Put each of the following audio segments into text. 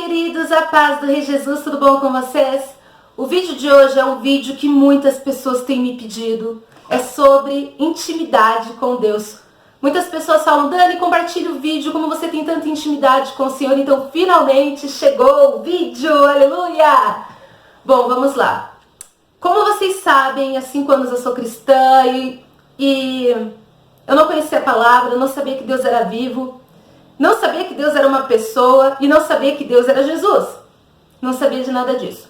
queridos, a paz do Rei Jesus, tudo bom com vocês? O vídeo de hoje é um vídeo que muitas pessoas têm me pedido, é sobre intimidade com Deus. Muitas pessoas falam, Dani, compartilhe o vídeo, como você tem tanta intimidade com o Senhor, então finalmente chegou o vídeo, aleluia! Bom, vamos lá. Como vocês sabem, há 5 anos eu sou cristã e eu não conhecia a palavra, eu não sabia que Deus era vivo, não sabia que Deus era uma pessoa e não sabia que Deus era Jesus. Não sabia de nada disso.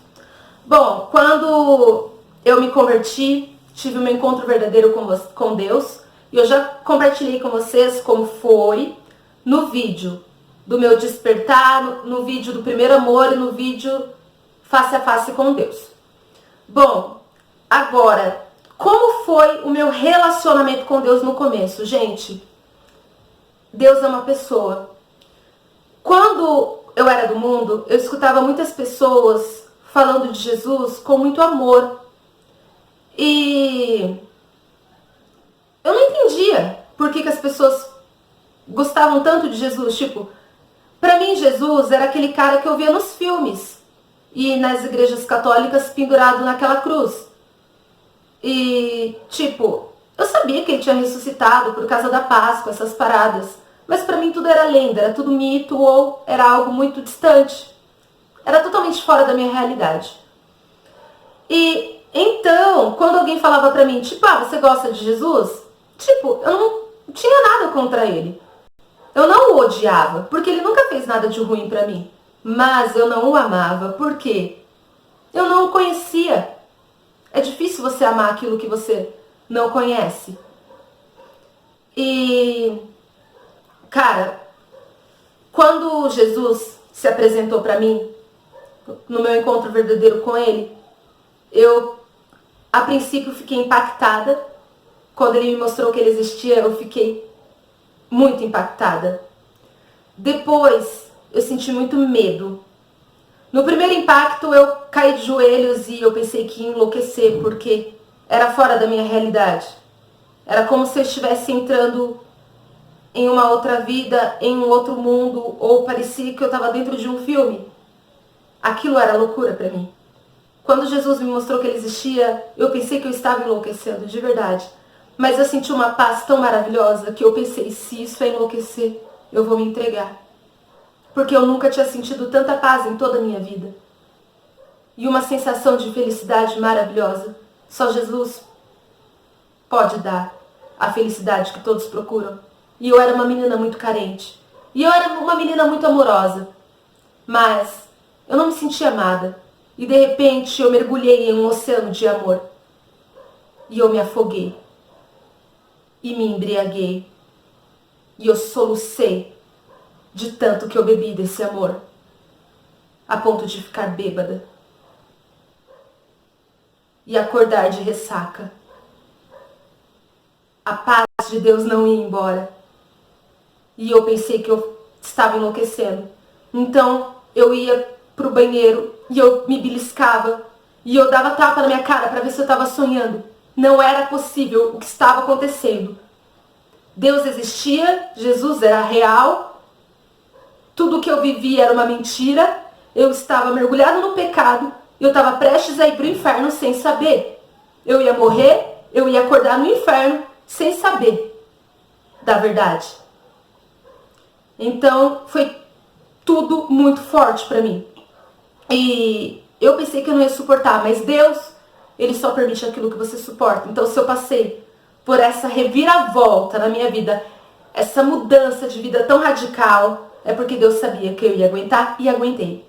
Bom, quando eu me converti, tive um encontro verdadeiro com Deus, e eu já compartilhei com vocês como foi no vídeo do meu despertar, no vídeo do primeiro amor e no vídeo face a face com Deus. Bom, agora, como foi o meu relacionamento com Deus no começo? Gente, Deus é uma pessoa. Quando eu era do mundo, eu escutava muitas pessoas falando de Jesus com muito amor. E eu não entendia por que as pessoas gostavam tanto de Jesus. Tipo, pra mim Jesus era aquele cara que eu via nos filmes e nas igrejas católicas pendurado naquela cruz. E, tipo, eu sabia que ele tinha ressuscitado por causa da Páscoa, essas paradas. Mas pra mim tudo era lenda, era tudo mito ou era algo muito distante. Era totalmente fora da minha realidade. E então, quando alguém falava pra mim, tipo, você gosta de Jesus? Tipo, eu não tinha nada contra ele. Eu não o odiava, porque ele nunca fez nada de ruim pra mim. Mas eu não o amava, porque eu não o conhecia. É difícil você amar aquilo que você não conhece. E, cara, quando Jesus se apresentou pra mim, no meu encontro verdadeiro com ele, eu, a princípio, fiquei impactada. Quando ele me mostrou que ele existia, eu fiquei muito impactada. Depois, eu senti muito medo. No primeiro impacto, eu caí de joelhos e eu pensei que ia enlouquecer, porque era fora da minha realidade. Era como se eu estivesse entrando em uma outra vida, em um outro mundo, ou parecia que eu estava dentro de um filme. Aquilo era loucura para mim. Quando Jesus me mostrou que ele existia, eu pensei que eu estava enlouquecendo, de verdade. Mas eu senti uma paz tão maravilhosa que eu pensei, se isso é enlouquecer, eu vou me entregar. Porque eu nunca tinha sentido tanta paz em toda a minha vida. E uma sensação de felicidade maravilhosa. Só Jesus pode dar a felicidade que todos procuram. E eu era uma menina muito carente. E eu era uma menina muito amorosa. Mas eu não me sentia amada. E de repente eu mergulhei em um oceano de amor. E eu me afoguei. E me embriaguei. E eu solucei de tanto que eu bebi desse amor. A ponto de ficar bêbada. E acordar de ressaca. A paz de Deus não ia embora. E eu pensei que eu estava enlouquecendo. Então eu ia pro banheiro e eu me beliscava. E eu dava tapa na minha cara para ver se eu estava sonhando. Não era possível o que estava acontecendo. Deus existia, Jesus era real. Tudo que eu vivia era uma mentira. Eu estava mergulhado no pecado. Eu estava prestes a ir pro inferno sem saber. Eu ia morrer, eu ia acordar no inferno sem saber da verdade. Então foi tudo muito forte para mim. E eu pensei que eu não ia suportar, mas Deus, Ele só permite aquilo que você suporta. Então se eu passei por essa reviravolta na minha vida, essa mudança de vida tão radical, é porque Deus sabia que eu ia aguentar e aguentei.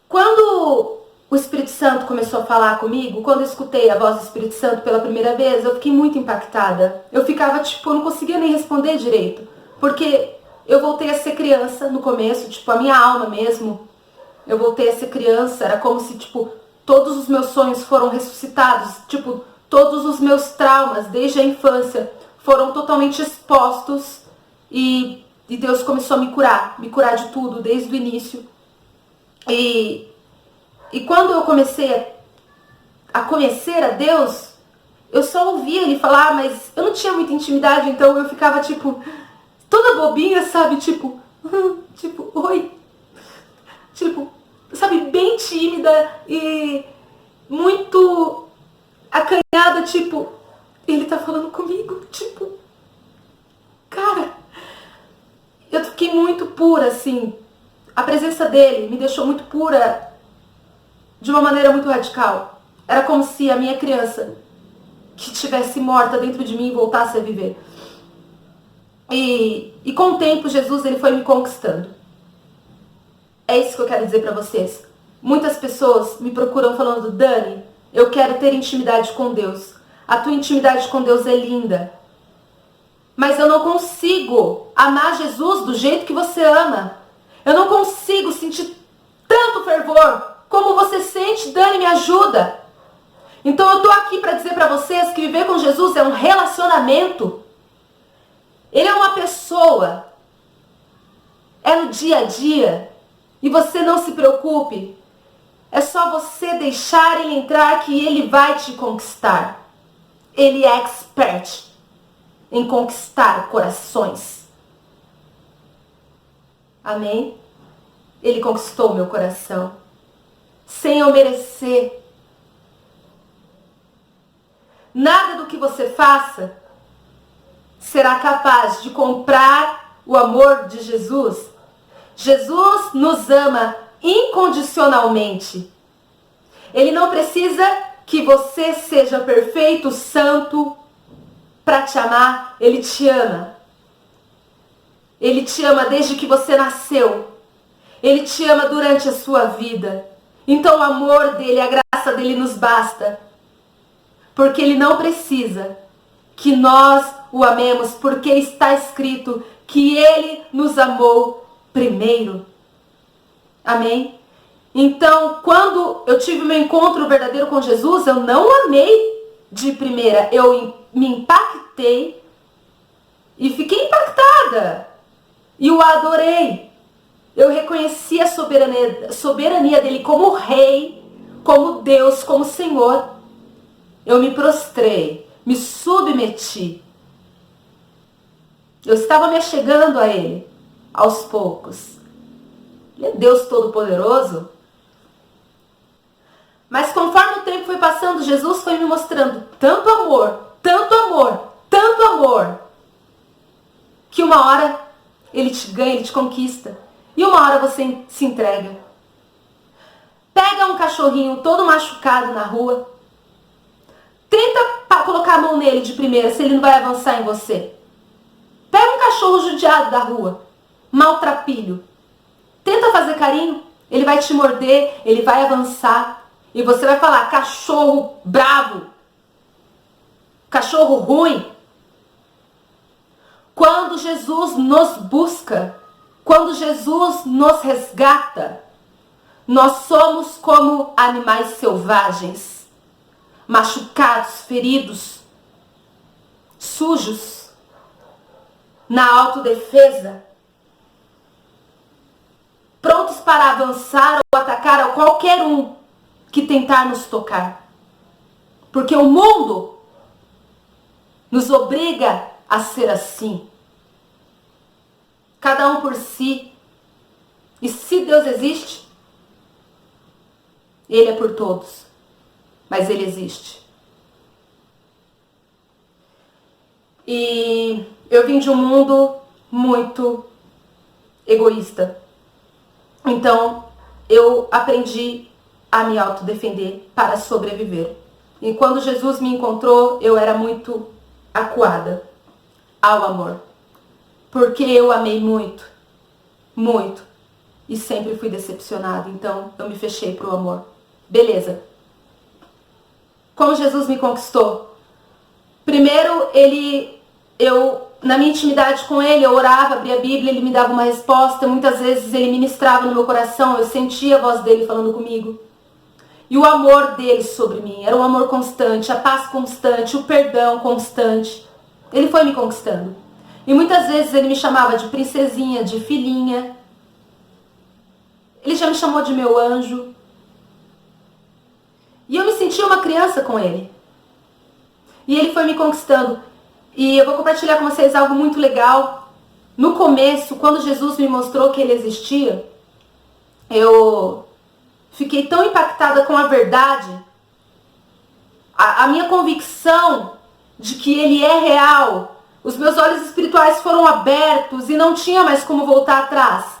Quando o Espírito Santo começou a falar comigo, quando eu escutei a voz do Espírito Santo pela primeira vez, eu fiquei muito impactada. Eu ficava tipo, eu não conseguia nem responder direito, porque eu voltei a ser criança no começo, tipo, a minha alma mesmo. Eu voltei a ser criança, era como se, tipo, todos os meus sonhos foram ressuscitados, tipo, todos os meus traumas desde a infância foram totalmente expostos e Deus começou a me curar de tudo desde o início. E quando eu comecei a conhecer a Deus, eu só ouvia ele falar, mas eu não tinha muita intimidade, então eu ficava tipo, toda bobinha, sabe, tipo, oi. tímida e muito acanhada, tipo, ele tá falando comigo, tipo, cara, eu fiquei muito pura, assim, a presença dele me deixou muito pura de uma maneira muito radical. Era como se a minha criança que estivesse morta dentro de mim voltasse a viver. E com o tempo, Jesus ele foi me conquistando. É isso que eu quero dizer pra vocês. Muitas pessoas me procuram falando, Dani, eu quero ter intimidade com Deus. A tua intimidade com Deus é linda. Mas eu não consigo amar Jesus do jeito que você ama. Eu não consigo sentir tanto fervor como você sente. Dani, me ajuda. Então eu tô aqui para dizer para vocês que viver com Jesus é um relacionamento. Ele é uma pessoa. É no dia a dia. E você não se preocupe. É só você deixar ele entrar que ele vai te conquistar. Ele é expert em conquistar corações. Amém? Ele conquistou meu coração. Sem eu merecer. Nada do que você faça será capaz de comprar o amor de Jesus. Jesus nos ama incondicionalmente. Ele não precisa que você seja perfeito, santo, para te amar. Ele te ama. Ele te ama desde que você nasceu. Ele te ama durante a sua vida. Então o amor dele, a graça dele nos basta. Porque ele não precisa que nós o amemos, porque está escrito que ele nos amou primeiro. Amém? Então, quando eu tive meu encontro verdadeiro com Jesus, eu não amei de primeira. Eu me impactei e fiquei impactada. E o adorei. Eu reconheci a soberania dele como rei, como Deus, como Senhor. Eu me prostrei, me submeti. Eu estava me achegando a ele, aos poucos. Ele é Deus Todo-Poderoso. Mas conforme o tempo foi passando, Jesus foi me mostrando tanto amor, tanto amor, tanto amor, que uma hora ele te ganha, ele te conquista. E uma hora você se entrega. Pega um cachorrinho todo machucado na rua. Tenta colocar a mão nele de primeira, se ele não vai avançar em você. Pega um cachorro judiado da rua, maltrapilho. Tenta fazer carinho, ele vai te morder, ele vai avançar. E você vai falar, cachorro bravo, cachorro ruim. Quando Jesus nos busca, quando Jesus nos resgata, nós somos como animais selvagens, machucados, feridos, sujos, na autodefesa, prontos para avançar ou atacar a qualquer um que tentar nos tocar. Porque o mundo nos obriga a ser assim. Cada um por si. E se Deus existe, Ele é por todos. Mas Ele existe. E eu vim de um mundo muito egoísta. Então, eu aprendi a me autodefender para sobreviver. E quando Jesus me encontrou, eu era muito acuada ao amor. Porque eu amei muito, muito. E sempre fui decepcionada. Então, eu me fechei para o amor. Beleza. Como Jesus me conquistou? Primeiro, na minha intimidade com ele, eu orava, abria a Bíblia, ele me dava uma resposta. Muitas vezes ele ministrava no meu coração, eu sentia a voz dele falando comigo. E o amor dele sobre mim, era um amor constante, a paz constante, o perdão constante. Ele foi me conquistando. E muitas vezes ele me chamava de princesinha, de filhinha. Ele já me chamou de meu anjo. E eu me sentia uma criança com ele. E ele foi me conquistando. E eu vou compartilhar com vocês algo muito legal. No começo, quando Jesus me mostrou que ele existia, eu fiquei tão impactada com a verdade, a minha convicção de que Ele é real, os meus olhos espirituais foram abertos e não tinha mais como voltar atrás.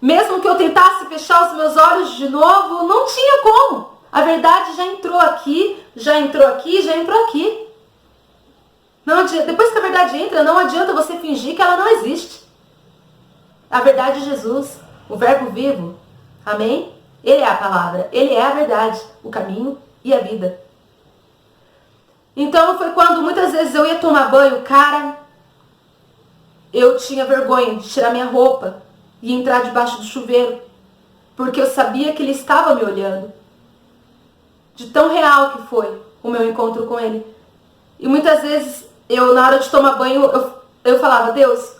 Mesmo que eu tentasse fechar os meus olhos de novo, não tinha como. A verdade já entrou aqui, já entrou aqui, já entrou aqui. Não adianta, depois que a verdade entra, não adianta você fingir que ela não existe. A verdade é Jesus, o verbo vivo. Amém? Ele é a palavra, Ele é a verdade, o caminho e a vida. Então foi quando muitas vezes eu ia tomar banho, cara, eu tinha vergonha de tirar minha roupa e entrar debaixo do chuveiro, porque eu sabia que Ele estava me olhando. De tão real que foi o meu encontro com Ele. E muitas vezes, eu na hora de tomar banho, eu falava, Deus,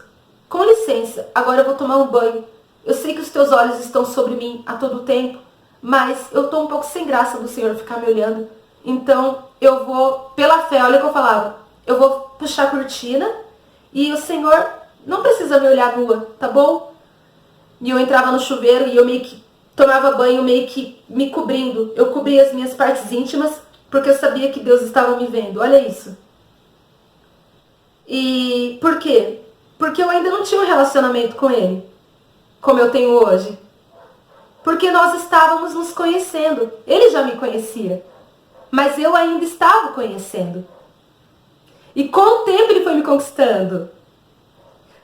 com licença, agora eu vou tomar um banho. Eu sei que os teus olhos estão sobre mim a todo tempo, mas eu estou um pouco sem graça do Senhor ficar me olhando. Então, eu vou, pela fé, olha o que eu falava, eu vou puxar a cortina e o Senhor não precisa me olhar nua, tá bom? E eu entrava no chuveiro e eu meio que tomava banho meio que me cobrindo. Eu cobria as minhas partes íntimas porque eu sabia que Deus estava me vendo. Olha isso. E por quê? Porque eu ainda não tinha um relacionamento com Ele, como eu tenho hoje. Porque nós estávamos nos conhecendo. Ele já me conhecia, mas eu ainda estava conhecendo. E com o tempo Ele foi me conquistando.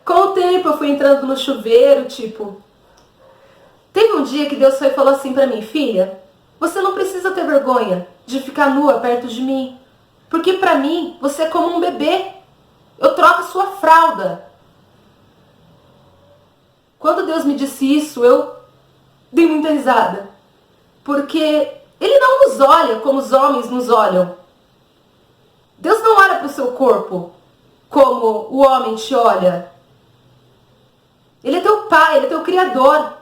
Com o tempo eu fui entrando no chuveiro, tipo... Teve um dia que Deus foi e falou assim pra mim, filha, você não precisa ter vergonha de ficar nua perto de mim, porque pra mim você é como um bebê. Eu troco a sua fralda. Quando Deus me disse isso, eu dei muita risada, porque Ele não nos olha como os homens nos olham. Deus não olha para o seu corpo como o homem te olha. Ele é teu pai, Ele é teu criador.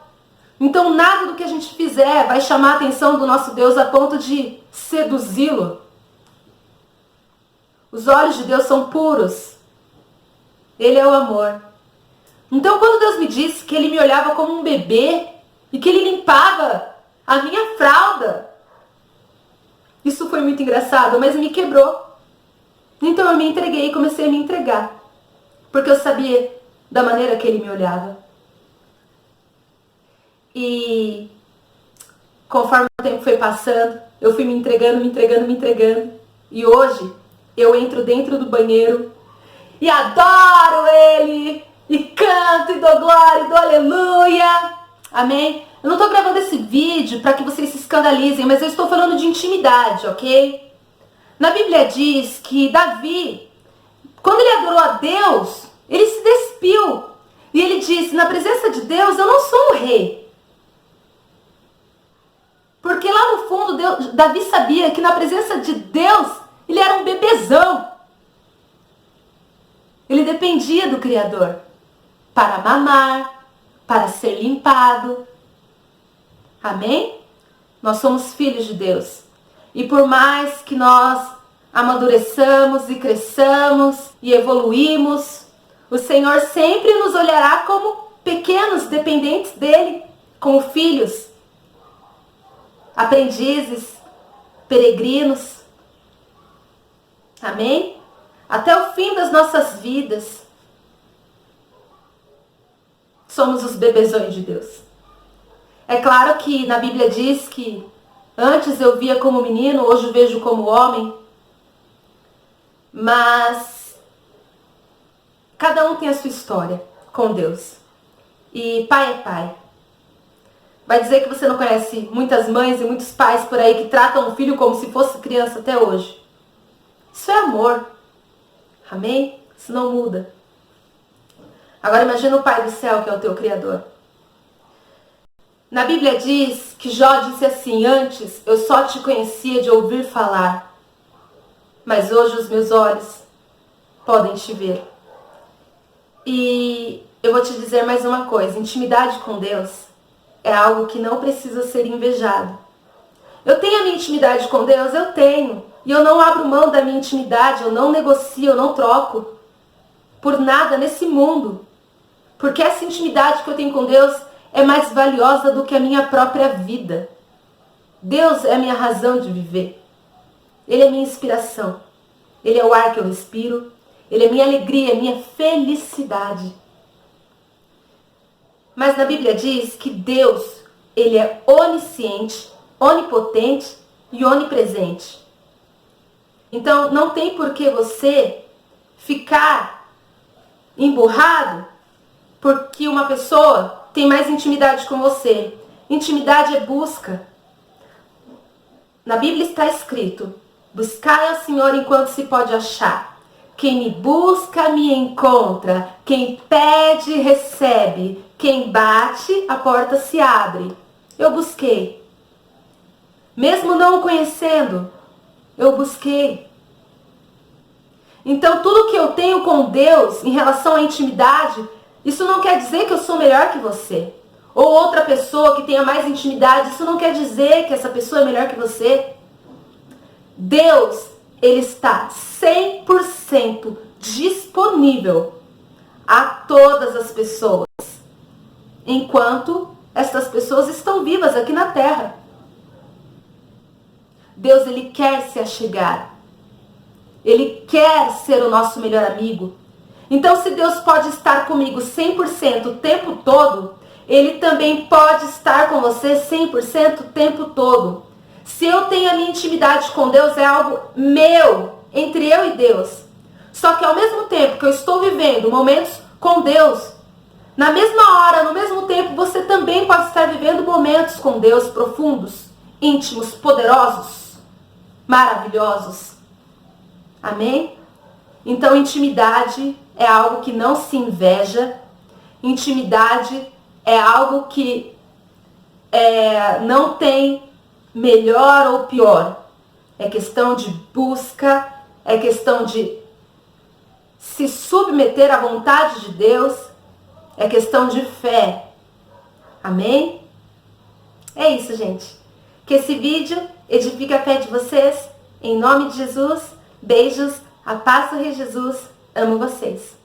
Então nada do que a gente fizer vai chamar a atenção do nosso Deus a ponto de seduzi-lo. Os olhos de Deus são puros. Ele é o amor. Então quando Deus me disse que Ele me olhava como um bebê e que Ele limpava a minha fralda, isso foi muito engraçado, mas me quebrou. Então eu me entreguei e comecei a me entregar, porque eu sabia da maneira que Ele me olhava. E conforme o tempo foi passando, eu fui me entregando. E hoje eu entro dentro do banheiro e adoro Ele, e canto, e dou glória, e dou aleluia. Amém? Eu não estou gravando esse vídeo para que vocês se escandalizem, mas eu estou falando de intimidade, ok? Na Bíblia diz que Davi, quando ele adorou a Deus, ele se despiu. E ele disse, na presença de Deus eu não sou um rei. Porque lá no fundo, Davi sabia que na presença de Deus, ele era um bebezão. Ele dependia do Criador para mamar, para ser limpado. Amém? Nós somos filhos de Deus. E por mais que nós amadureçamos e cresçamos e evoluímos, o Senhor sempre nos olhará como pequenos dependentes dEle, como filhos, aprendizes, peregrinos. Amém? Até o fim das nossas vidas, somos os bebezões de Deus. É claro que na Bíblia diz que antes eu via como menino, hoje vejo como homem. Mas cada um tem a sua história com Deus. E pai é pai. Vai dizer que você não conhece muitas mães e muitos pais por aí que tratam o filho como se fosse criança até hoje. Isso é amor. Amém? Isso não muda. Agora imagina o Pai do céu, que é o teu Criador. Na Bíblia diz que Jó disse assim, antes eu só te conhecia de ouvir falar, mas hoje os meus olhos podem te ver. E eu vou te dizer mais uma coisa, intimidade com Deus é algo que não precisa ser invejado. Eu tenho a minha intimidade com Deus? Eu tenho. E eu não abro mão da minha intimidade, eu não negocio, eu não troco por nada nesse mundo. Porque essa intimidade que eu tenho com Deus é mais valiosa do que a minha própria vida. Deus é a minha razão de viver. Ele é minha inspiração. Ele é o ar que eu respiro. Ele é minha alegria, minha felicidade. Mas na Bíblia diz que Deus, ele é onisciente, onipotente e onipresente. Então não tem por que você ficar emburrado porque uma pessoa tem mais intimidade com você. Intimidade é busca. Na Bíblia está escrito: buscai ao Senhor enquanto se pode achar. Quem me busca, me encontra. Quem pede, recebe. Quem bate, a porta se abre. Eu busquei. Mesmo não o conhecendo, eu busquei. Então, tudo que eu tenho com Deus em relação à intimidade, isso não quer dizer que eu sou melhor que você. Ou outra pessoa que tenha mais intimidade, isso não quer dizer que essa pessoa é melhor que você. Deus, ele está 100% disponível a todas as pessoas, enquanto essas pessoas estão vivas aqui na terra. Deus, ele quer se achegar. Ele quer ser o nosso melhor amigo. Então, se Deus pode estar comigo 100% o tempo todo, ele também pode estar com você 100% o tempo todo. Se eu tenho a minha intimidade com Deus, é algo meu, entre eu e Deus. Só que ao mesmo tempo que eu estou vivendo momentos com Deus, na mesma hora, no mesmo tempo, você também pode estar vivendo momentos com Deus profundos, íntimos, poderosos, maravilhosos. Amém? Então, intimidade é algo que não se inveja. Intimidade é algo que não tem melhor ou pior. É questão de busca, é questão de se submeter à vontade de Deus, é questão de fé. Amém? É isso, gente. Que esse vídeo edifique a fé de vocês. Em nome de Jesus, beijos, a paz do Rei Jesus. Amo vocês.